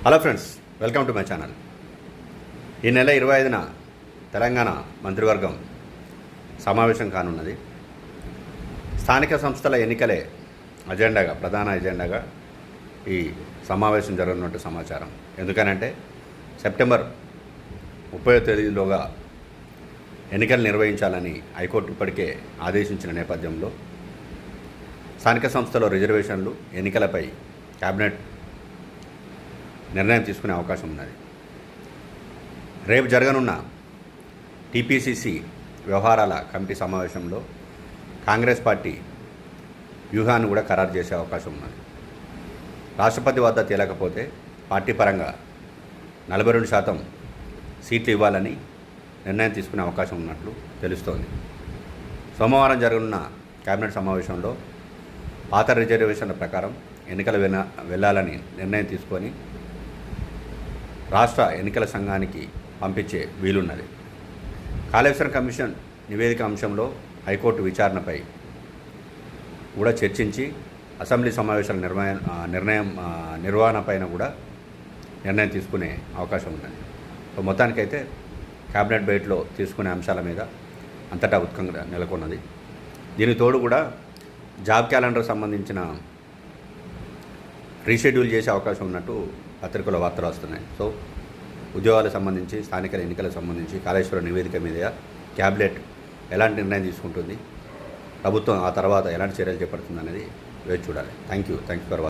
Hello friends, welcome to my channel. ఈ నెల 25న తెలంగాణ మంత్రివర్గం సమావేశం కానున్నది. స్థానిక సంస్థల ఎన్నికలే ప్రధాన ఎజెండాగా ఈ సమావేశం జరగనున్నట్టు సమాచారం. ఎందుకనంటే సెప్టెంబర్ 30వ తేదీలోగా ఎన్నికలు నిర్వహించాలని హైకోర్టు ఇప్పటికే ఆదేశించిన నేపథ్యంలో స్థానిక సంస్థల రిజర్వేషన్లు ఎన్నికలపై కేబినెట్ నిర్ణయం తీసుకునే అవకాశం ఉన్నది. రేపు జరగనున్న టీపీసీసీ వ్యవహారాల కమిటీ సమావేశంలో కాంగ్రెస్ పార్టీ వ్యూహాన్ని కూడా ఖరారు చేసే అవకాశం ఉన్నది. రాష్ట్రపతి వద్ద తేలకపోతే పార్టీ పరంగా 42% సీట్లు ఇవ్వాలని నిర్ణయం తీసుకునే అవకాశం ఉన్నట్లు తెలుస్తోంది. సోమవారం జరగనున్న కేబినెట్ సమావేశంలో పాత రిజర్వేషన్ల ప్రకారం ఎన్నికలు వెళ్ళాలని నిర్ణయం తీసుకొని రాష్ట్ర ఎన్నికల సంఘానికి పంపించే వీలున్నది. కాళేశ్వరం కమిషన్ నివేదిక అంశంలో హైకోర్టు విచారణపై కూడా చర్చించి అసెంబ్లీ సమావేశాల నిర్వహణపైన కూడా నిర్ణయం తీసుకునే అవకాశం ఉన్నది. సో మొత్తానికైతే కేబినెట్ భేటీలో తీసుకునే అంశాల మీద అంతటా ఉత్కంఠ నెలకొన్నది. దీనికి తోడు కూడా జాబ్ క్యాలెండర్ సంబంధించిన రీషెడ్యూల్ చేసే అవకాశం ఉన్నట్టు పత్రికల వార్తలు వస్తున్నాయి. సో ఉద్యోగాలకు సంబంధించి, స్థానిక ఎన్నికలకు సంబంధించి కాళేశ్వరం నివేదిక మీద క్యాబినెట్ ఎలాంటి నిర్ణయం తీసుకుంటుంది, ప్రభుత్వం ఆ తర్వాత ఎలాంటి చర్యలు చేపడుతుంది అనేది వేచి చూడాలి. Thank you for watching.